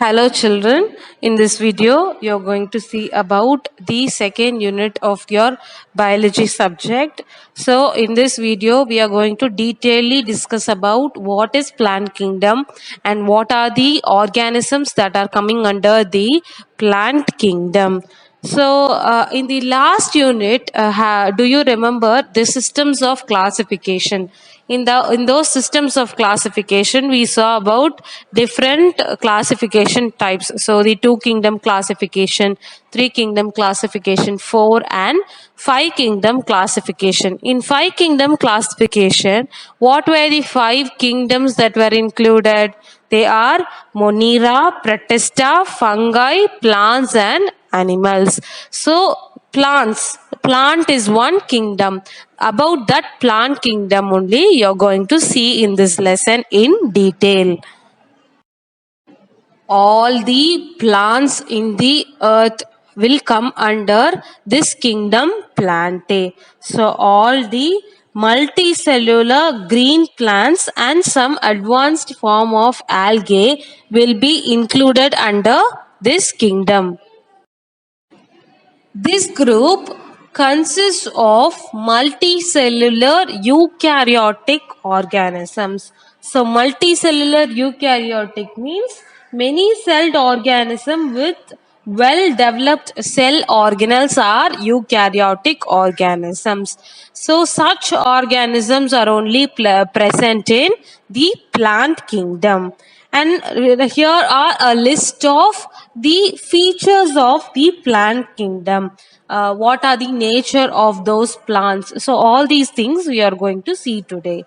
Hello children, in this video you're going to see about the second unit of your biology subject. So in this video we are going to detailedly discuss about what is plant kingdom and what are the organisms that are coming under the plant kingdom. So in the last unit, do you remember the systems of classification? In those systems of classification we saw about different classification types. So the two kingdom classification, three kingdom classification, four and five kingdom classification. In five kingdom classification, what were the five kingdoms that were included? They are Monera, Protista, fungi, plants and animals. So plant is one kingdom. About that plant kingdom only you're going to see in this lesson in detail. All the plants in the earth will come under this kingdom Plantae. So all the multicellular green plants and some advanced form of algae will be included under this kingdom. This group consists of multicellular eukaryotic organisms. So multicellular eukaryotic means many celled organisms with well developed cell organelles are eukaryotic organisms. So such organisms are only present in the plant kingdom. And here are a list of the features of the plant kingdom. What are the nature of those plants? So all these things we are going to see today.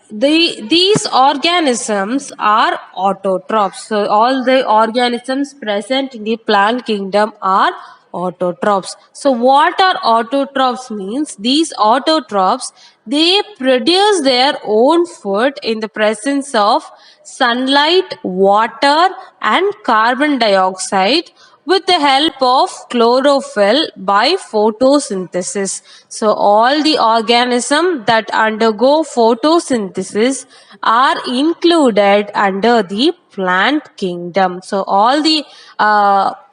These organisms are autotrophs. So all the organisms present in the plant kingdom are autotrophs. So what are autotrophs means? These autotrophs, they produce their own food in the presence of sunlight, water and carbon dioxide with the help of chlorophyll by photosynthesis. So all the organisms that undergo photosynthesis are included under the plant kingdom. So all the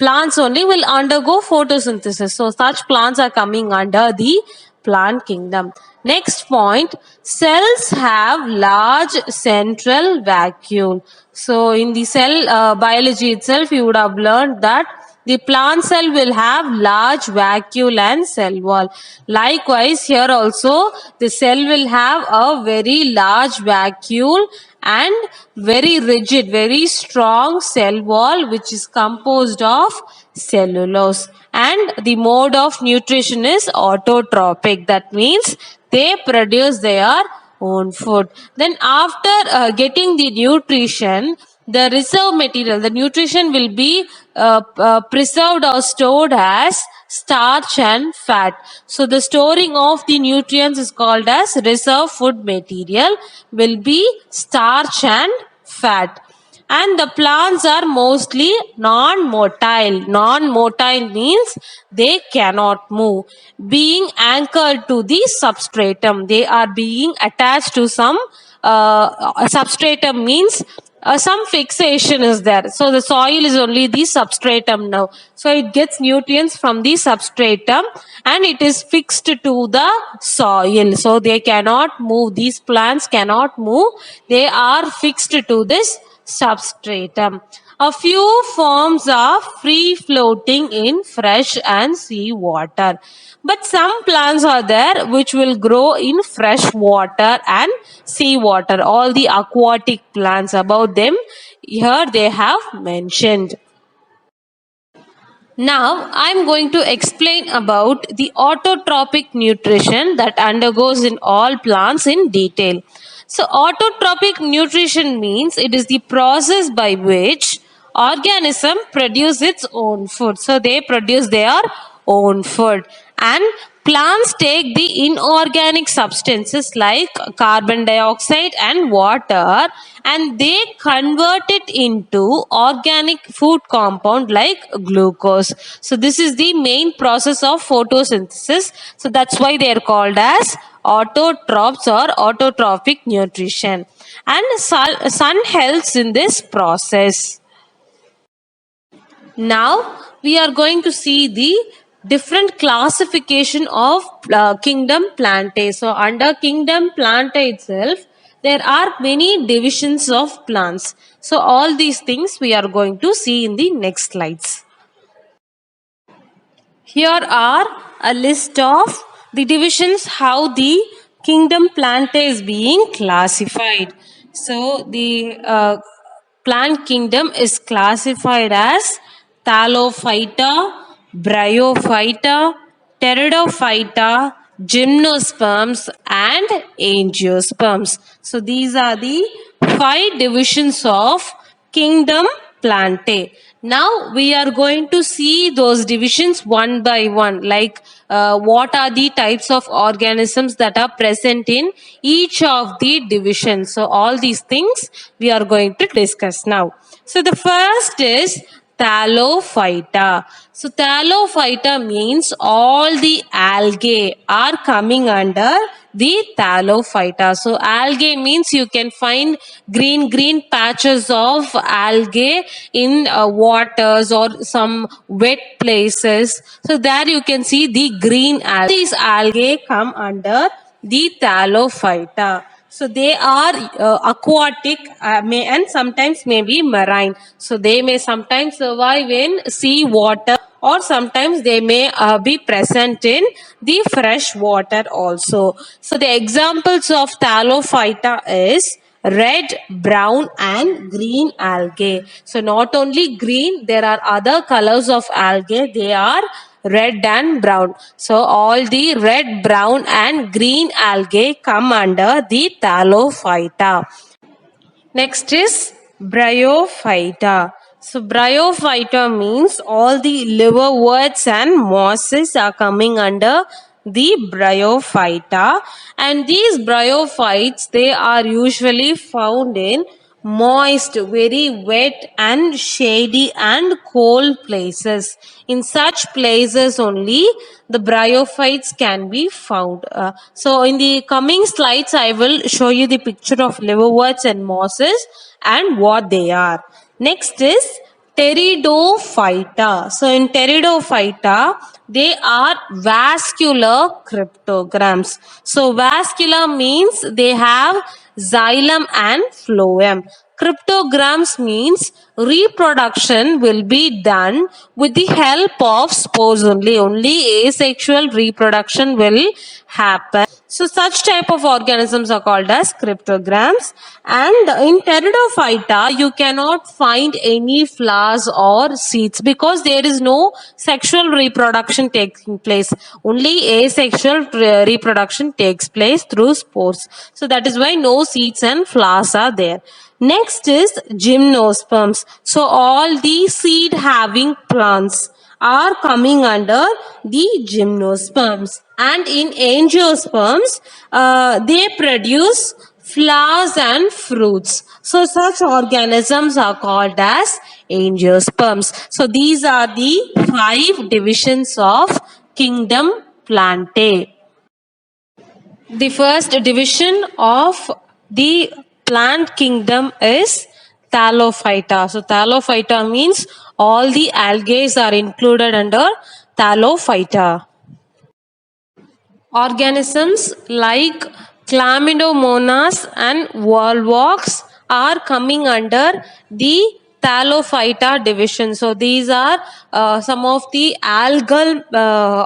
plants only will undergo photosynthesis. So such plants are coming under the plant kingdom. Next point, cells have large central vacuole. So in the cell biology itself you would have learned that the plant cell will have large vacuole and cell wall. Likewise, here also the cell will have a very large vacuole and very rigid, very strong cell wall which is composed of cellulose. And the mode of nutrition is autotrophic. That means they produce their own food. Then after getting the nutrition, the reserve material, the nutrition will be preserved or stored as starch and fat. So the storing of the nutrients is called as reserve food material, will be starch and fat. And the plants are mostly non-motile. Non-motile means they cannot move. Being anchored to the substratum, they are being attached to some substratum means some fixation is there. So the soil is only the substratum now. So it gets nutrients from the substratum and it is fixed to the soil. So they cannot move. These plants cannot move. They are fixed to this substratum. A few forms are free floating in fresh and sea water. But some plants are there which will grow in fresh water and sea water. All the aquatic plants, about them here they have mentioned. Now I am going to explain about the autotrophic nutrition that undergoes in all plants in detail. So autotrophic nutrition means it is the process by which organism produce its own food. So they produce their own food, and plants take the inorganic substances like carbon dioxide and water and they convert it into organic food compound like glucose. So this is the main process of photosynthesis. So that's why they are called as autotrophs or autotrophic nutrition. And sun helps in this process. Now we are going to see the different classification of kingdom Plantae. So under kingdom Plantae itself, there are many divisions of plants. So all these things we are going to see in the next slides. Here are a list of the divisions how the kingdom Plantae is being classified. So the plant kingdom is classified as Thallophyta, Bryophyta, Pteridophyta, Gymnosperms and Angiosperms. So these are the 5 divisions of kingdom Plantae. Now we are going to see those divisions one by one, like what are the types of organisms that are present in each of the divisions. So all these things we are going to discuss now. So the first is Thallophyta. So Thallophyta means all the algae are coming under the Thallophyta. So algae means you can find green patches of algae in waters or some wet places. So there you can see the green algae. These algae come under the Thallophyta. So they are aquatic and sometimes may be marine. So they may sometimes survive in sea water or sometimes they may be present in the fresh water also. So the examples of Thallophyta is red, brown and green algae. So not only green, there are other colors of algae. They are red and brown. So all the red, brown and green algae come under the Thallophyta. Next is Bryophyta. So Bryophyta means all the liverworts and mosses are coming under the Bryophyta, and these bryophytes, they are usually found in moist, very wet and shady and cold places. In such places only the bryophytes can be found. So in the coming slides I will show you the picture of liverworts and mosses and what they are. Next is Pteridophyta. So in Pteridophyta, they are vascular cryptograms. So vascular means they have xylem and phloem. Cryptograms means reproduction will be done with the help of spores only. Only asexual reproduction will happen. So such type of organisms are called as cryptograms. And in Pteridophyta, you cannot find any flowers or seeds because there is no sexual reproduction taking place. Only asexual reproduction takes place through spores. So that is why no seeds and flowers are there. Next is gymnosperms. So all the seed having plants are coming under the gymnosperms, and in angiosperms they produce flowers and fruits. So such organisms are called as angiosperms. So these are the 5 divisions of kingdom Plantae. The first division of the plant kingdom is Thallophyta. So Thallophyta means all the algae are included under Thallophyta. Organisms like Chlamydomonas and Volvox are coming under the Thallophyta division. So these are some of the algal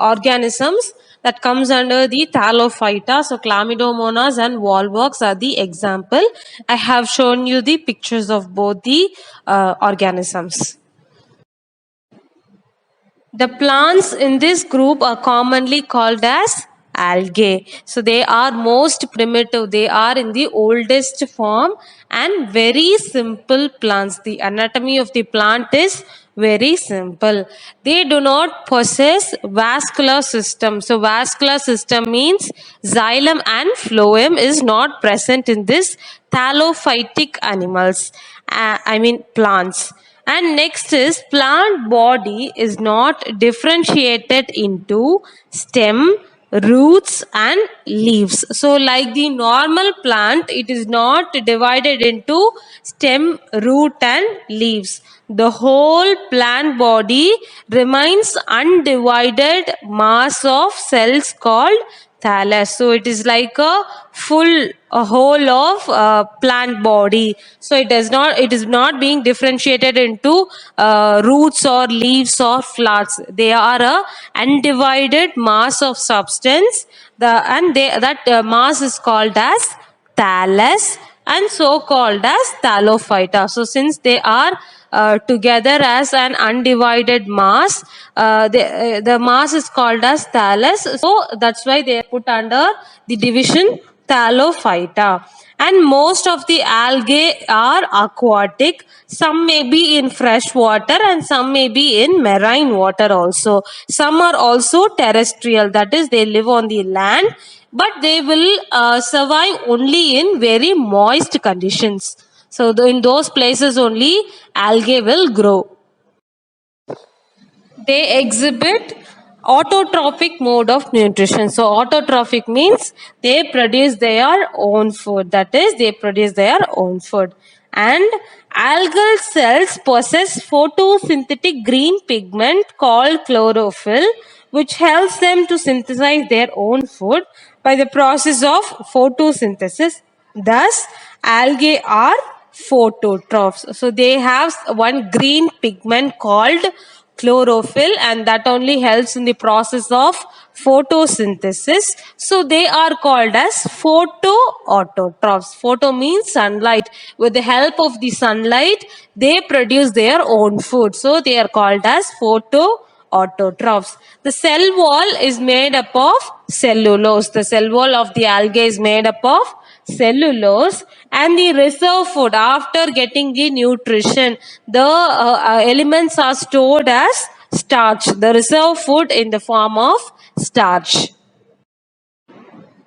organisms that comes under the Thallophyta. So Chlamydomonas and Volvox are the example. I have shown you the pictures of both the organisms. The plants in this group are commonly called as algae. So they are most primitive. They are in the oldest form and very simple plants. The anatomy of the plant is very simple. They do not possess vascular system. So vascular system means xylem and phloem is not present in this thallophytic animals. Plants. And next is plant body is not differentiated into stem, roots and leaves. So like the normal plant, it is not divided into stem, root and leaves. The whole plant body remains undivided mass of cells called thallus. So it is like a whole of plant body. So it is not being differentiated into roots or leaves or flowers. They are a undivided mass of substance. That mass is called as thallus and so called as thallophyta. So since they are together as an undivided mass, the mass is called as thallus. So that's why they are put under the division thallophyta. And most of the algae are aquatic. Some may be in fresh water and some may be in marine water also. Some are also terrestrial, that is, they live on the land, but they will survive only in very moist conditions. So in those places only algae will grow. They exhibit autotrophic mode of nutrition. So autotrophic means they produce their own food. That is, they produce their own food. And algal cells possess photosynthetic green pigment called chlorophyll, which helps them to synthesize their own food by the process of photosynthesis. Thus, algae are phototrophs. So they have one green pigment called chlorophyll, and that only helps in the process of photosynthesis. So they are called as photoautotrophs. Photo means sunlight. With the help of the sunlight, they produce their own food. So they are called as photoautotrophs. The cell wall is made up of cellulose. The cell wall of the algae is made up of cellulose, and the reserve food, after getting the nutrition, the elements are stored as starch. The reserve food in the form of starch.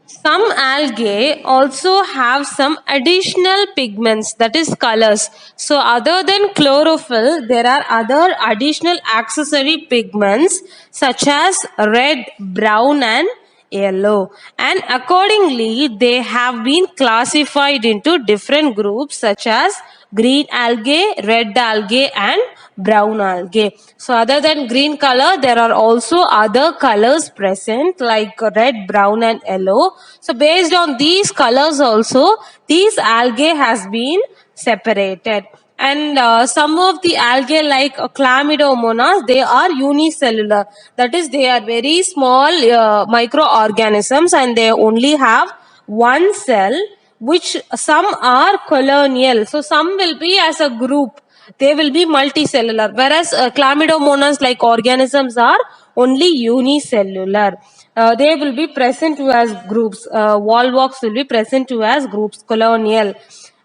Some algae also have some additional pigments, that is colors. So other than chlorophyll, there are other additional accessory pigments such as red, brown and yellow. And accordingly, they have been classified into different groups such as green algae, red algae and brown algae. So other than green color, there are also other colors present like red, brown and yellow. So based on these colors also, these algae has been separated. And some of the algae like chlamydomonas, they are unicellular. That is, they are very small microorganisms and they only have one cell, which some are colonial. So some will be as a group. They will be multicellular, whereas chlamydomonas like organisms are only unicellular. They will be present to as groups. Volvox will be present to as groups, colonial.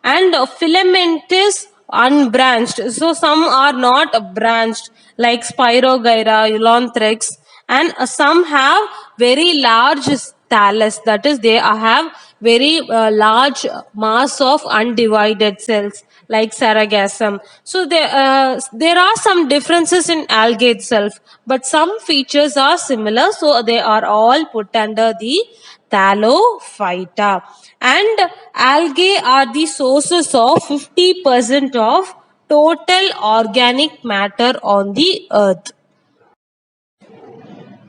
And filamentous unbranched. So some are not branched like Spirogyra, Eulanthrix, and some have very large thallus. That is, they have very large mass of undivided cells like Sargassum. So there are some differences in algae itself, but some features are similar. So they are all put under the thallophyta. And algae are the sources of 50% of total organic matter on the earth.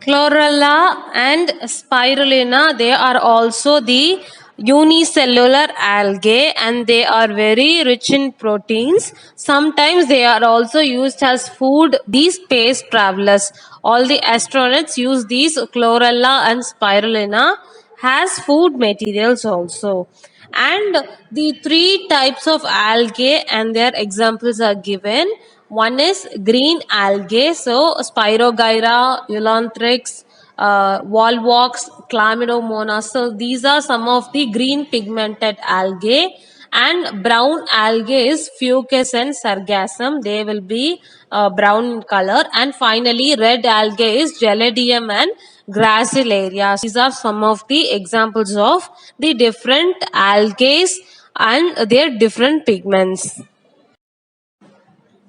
Chlorella and spirulina, they are also the unicellular algae and they are very rich in proteins. Sometimes they are also used as food, these space travelers. All the astronauts use these chlorella and spirulina as food materials also. And the three types of algae and their examples are given. One is green algae, so Spirogyra, Eulanthrix, Volvox, Chlamydomonas. So these are some of the green pigmented algae. And brown algae is Fucus and Sargassum. They will be brown in color. And finally, red algae is Geladium and Gracilaria. These are some of the examples of the different algae and their different pigments.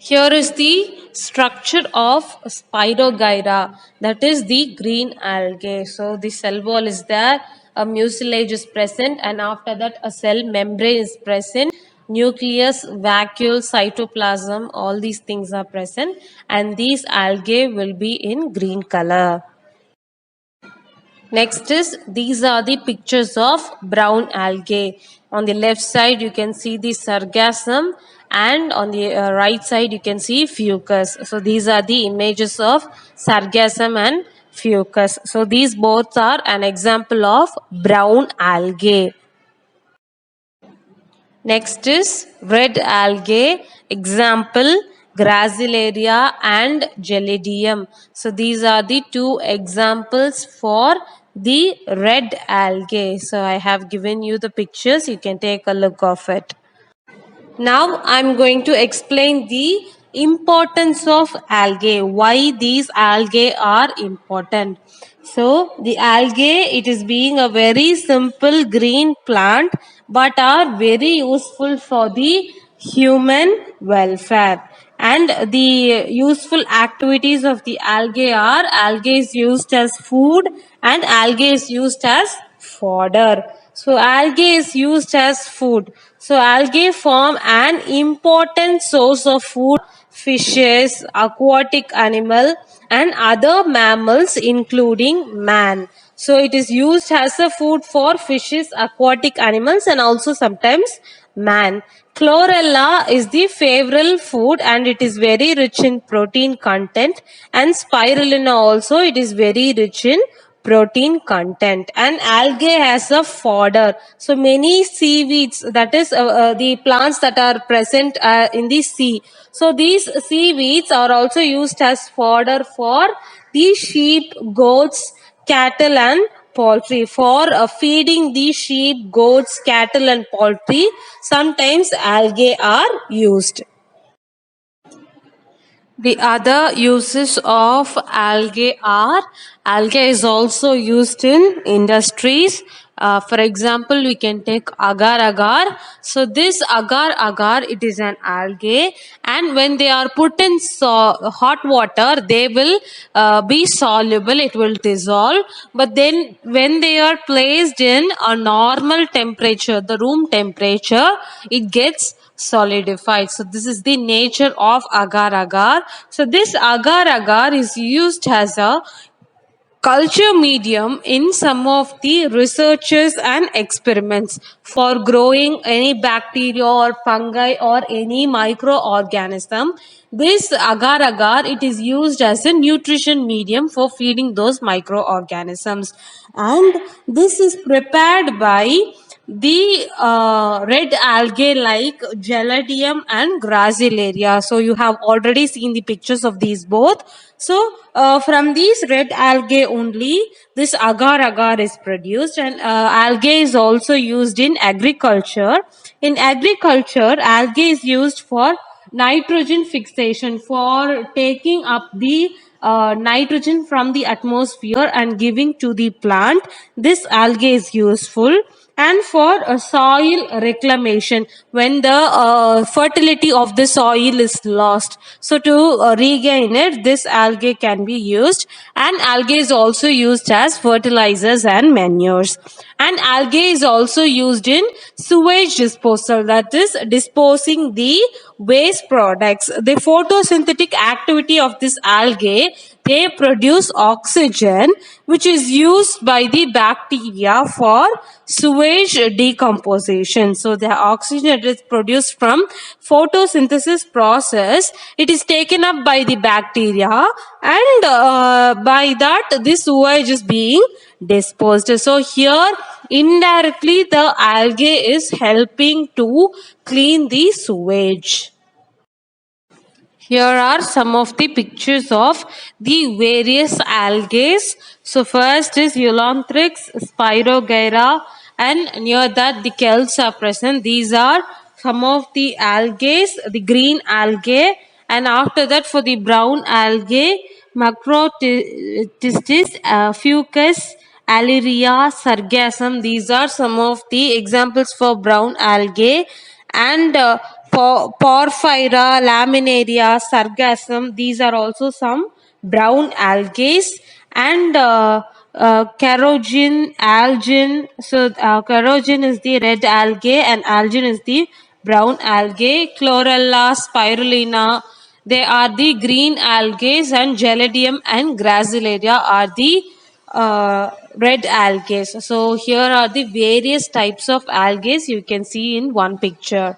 Here is the structure of Spirogyra, that is the green algae. So the cell wall is there, a mucilage is present, and after that a cell membrane is present. Nucleus, vacuole, cytoplasm, all these things are present, and these algae will be in green color. Next is, these are the pictures of brown algae. On the left side you can see the sargassum, and on the right side you can see fucus. So these are the images of sargassum and fucus. So these both are an example of brown algae. Next is red algae, example Gracilaria and Gelidium. So these are the two examples for the red algae. So I have given you the pictures, you can take a look of it. Now I'm going to explain the importance of algae, why these algae are important. So the algae, it is being a very simple green plant but are very useful for the human welfare. And the useful activities of the algae are, algae is used as food and algae is used as fodder. So algae is used as food. So algae form an important source of food, fishes, aquatic animal and other mammals including man. So it is used as a food for fishes, aquatic animals and also sometimes man. Chlorella is the favorite food and it is very rich in protein content, and spirulina also, it is very rich in protein content. And algae has a fodder. So many seaweeds, that is the plants that are present in the sea. So these seaweeds are also used as fodder for the sheep, goats, cattle and poultry. For feeding the sheep, goats, cattle and poultry, sometimes algae are used. The other uses of algae are, algae is also used in industries. For example, we can take agar agar. So this agar agar, it is an algae, and when they are put in hot water, they will be soluble, it will dissolve. But then when they are placed in a normal temperature, the room temperature, it gets solidified. So this is the nature of agar agar. So this agar agar is used as a culture medium in some of the researches and experiments for growing any bacteria or fungi or any microorganism. This agar agar, it is used as a nutrition medium for feeding those microorganisms, and this is prepared by the red algae like Geladium and Gracilaria. So you have already seen the pictures of these both. So from these red algae only, this agar agar is produced, and algae is also used in agriculture. In agriculture, algae is used for nitrogen fixation, for taking up the nitrogen from the atmosphere and giving to the plant. This algae is useful. And for soil reclamation, when the fertility of the soil is lost, so to regain it, this algae can be used. And algae is also used as fertilizers and manures. And algae is also used in sewage disposal, that is disposing the waste products. The photosynthetic activity of this algae, they produce oxygen which is used by the bacteria for sewage decomposition. So the oxygen that is produced from photosynthesis process, it is taken up by the bacteria, and by that this sewage is being disposed. So here indirectly the algae is helping to clean the sewage. Here are some of the pictures of the various algae. So first is Eulanthrix, Spirogyra, and near that the kelps are present. These are some of the algae, the green algae, and after that for the brown algae, Macrotystis, Fucus, Aliria, Sargassum. These are some of the examples for brown algae. And Porphyra, Laminaria, Sargassum. These are also some brown algae, and Carogen, algin. So Carogen is the red algae and algin is the brown algae. Chlorella, Spirulina, they are the green algae, and Geladium and Gracilaria are the red algae. So here are the various types of algae you can see in one picture.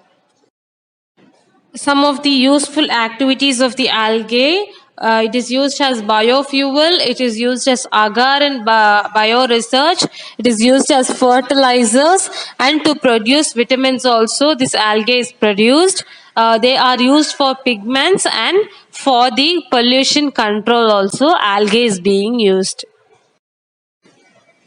Some of the useful activities of the algae. It is used as biofuel, it is used as agar and bioresearch, it is used as fertilizers, and to produce vitamins also this algae is produced. They are used for pigments, and for the pollution control also algae is being used.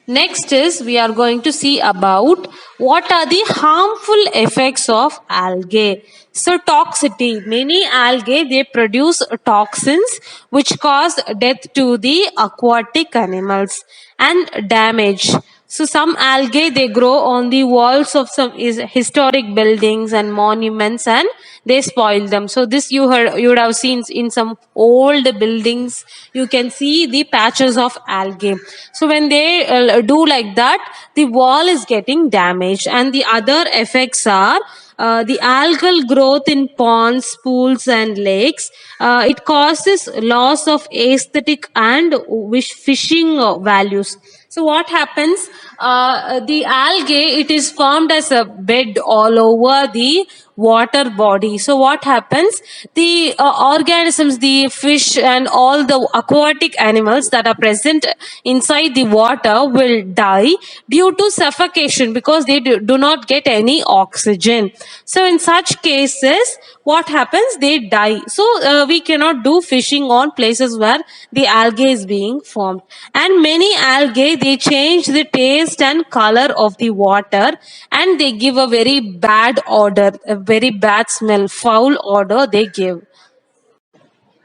Next is we are going to see about what are the harmful effects of algae. So toxicity. Many algae they produce toxins which cause death to the aquatic animals and damage. So some algae they grow on the walls of some historic buildings and monuments and they spoil them. So this you would have seen in some old buildings. You can see the patches of algae. So when they do like that, the wall is getting damaged, and the other effects are the algal growth in ponds, pools, and lakes. It causes loss of aesthetic and fishing values. So what happens? The algae it is formed as a bed all over the water body. So what happens? The organisms, the fish, and all the aquatic animals that are present inside the water will die due to suffocation because they do not get any oxygen. So in such cases, what happens? They die. So we cannot do fishing on places where the algae is being formed. And many algae they change the taste and color of the water, and they give a very bad odor, a very bad smell, foul odor they give.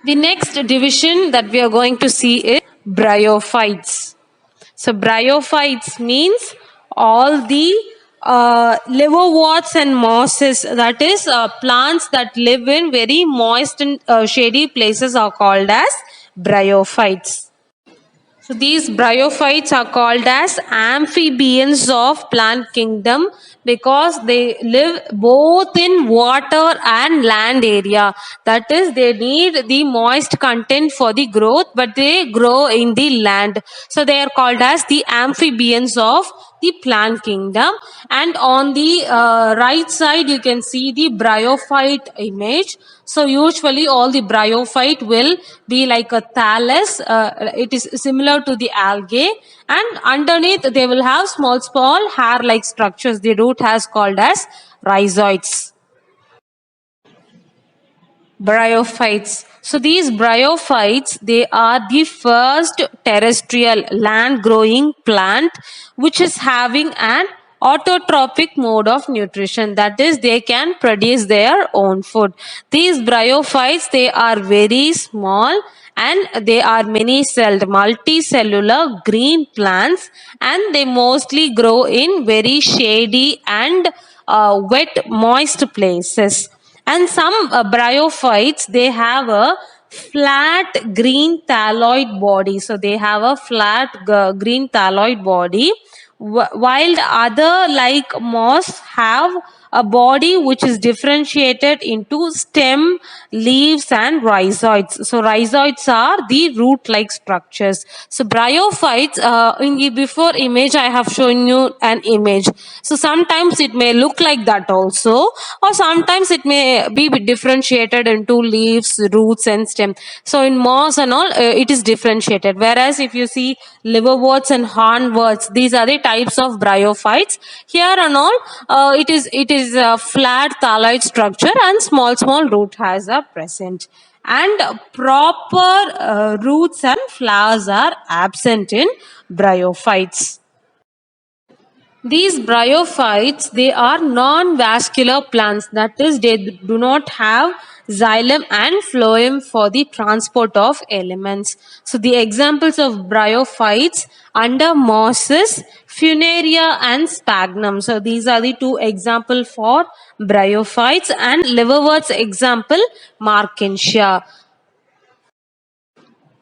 The next division that we are going to see is bryophytes. So bryophytes means all the liverworts and mosses, that is plants that live in very moist and shady places are called as bryophytes. So these bryophytes are called as amphibians of plant kingdom because they live both in water and land area. That is, they need the moist content for the growth, but they grow in the land. So they are called as the amphibians of the plant kingdom. And on the right side you can see the bryophyte image. So usually all the bryophyte will be like a thallus. It is similar to the algae, and underneath they will have small hair like structures. The root has called as rhizoids. Bryophytes. So these bryophytes, they are the first terrestrial land growing plant which is having an autotrophic mode of nutrition. That is, they can produce their own food. These bryophytes, they are very small and they are many-celled, multicellular green plants, and they mostly grow in very shady and wet, moist places. And some bryophytes they have a flat green thalloid body. So they have a flat green thalloid body, while the other like moss have a body which is differentiated into stem, leaves, and rhizoids. So rhizoids are the root like structures. So bryophytes, in the before image I have shown you an image. So sometimes it may look like that also, or sometimes it may be differentiated into leaves, roots, and stem. So in moss and all, it is differentiated. Whereas if you see liverworts and hornworts, these are the types of bryophytes. Here and all, it is a flat thalloid structure and small root hairs are present. And proper roots and flowers are absent in bryophytes. These bryophytes, they are non-vascular plants. That is, they do not have xylem and phloem for the transport of elements. So the examples of bryophytes under mosses, funaria and sphagnum. So these are the two examples for bryophytes, and liverworts example Markensia.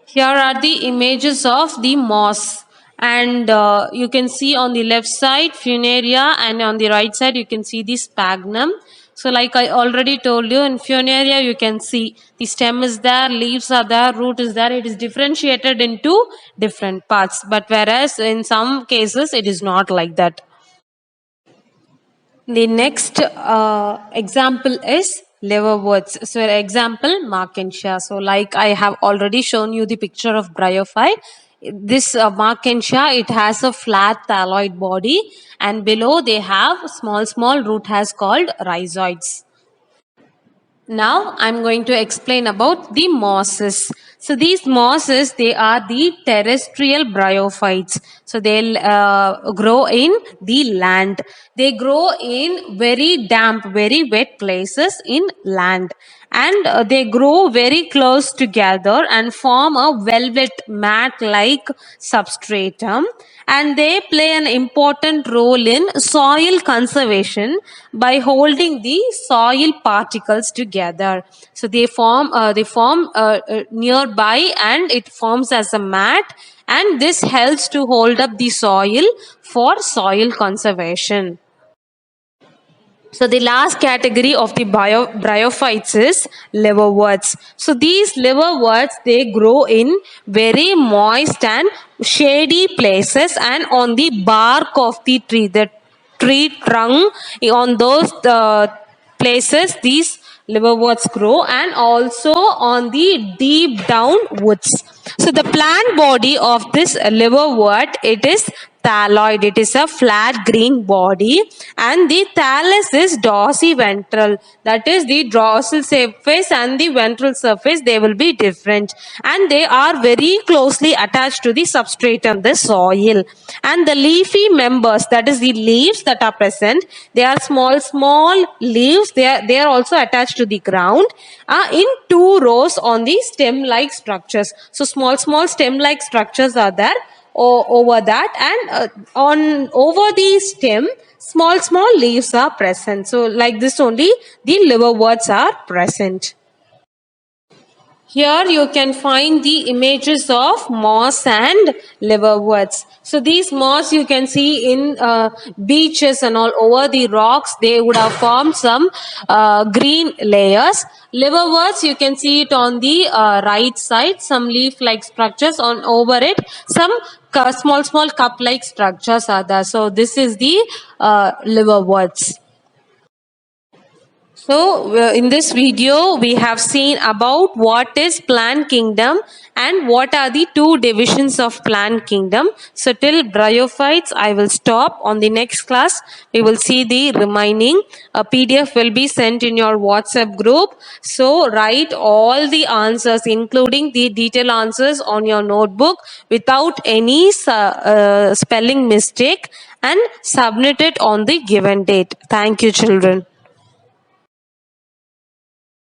Here are the images of the moss, and you can see on the left side funaria, and on the right side you can see the sphagnum. So like I already told you, in funaria you can see the stem is there, leaves are there, root is there. It is differentiated into different parts, but whereas in some cases it is not like that. The next example is liverworts. So example Markensia. So like I have already shown you the picture of bryophyte. This Markensia, it has a flat thalloid body, and below they have small root hairs called rhizoids. Now I'm going to explain about the mosses. So these mosses, they are the terrestrial bryophytes. So they'll grow in the land. They grow in very damp, very wet places in land. And they grow very close together and form a velvet mat-like substratum, and they play an important role in soil conservation by holding the soil particles together. So they form nearby, and it forms as a mat, and this helps to hold up the soil for soil conservation. So the last category of the bryophytes is liverworts. So these liverworts, they grow in very moist and shady places and on the bark of the tree. The tree trunk, on those places these liverworts grow, and also on the deep down woods. So the plant body of this liverwort, it is thalloid. It is a flat green body, and the thallus is dorsiventral. That is, the dorsal surface and the ventral surface, they will be different, and they are very closely attached to the substratum, the soil. And the leafy members, that is the leaves that are present, they are small leaves. They are also attached to the ground in two rows on the stem like structures. So small stem like structures are there over that, and on over the stem small leaves are present. So like this only the liverworts are present. Here you can find the images of moss and liverworts. So these moss you can see in beaches and all over the rocks. They would have formed some green layers. Liverworts, you can see it on the right side. Some leaf-like structures on over it. Some small cup-like structures are there. So this is the liverworts. So in this video we have seen about what is plant kingdom and what are the two divisions of plant kingdom. So till bryophytes I will stop. On the next class we will see the remaining. A PDF will be sent in your WhatsApp group. So write all the answers including the detailed answers on your notebook without any spelling mistake, and submit it on the given date. Thank you, children.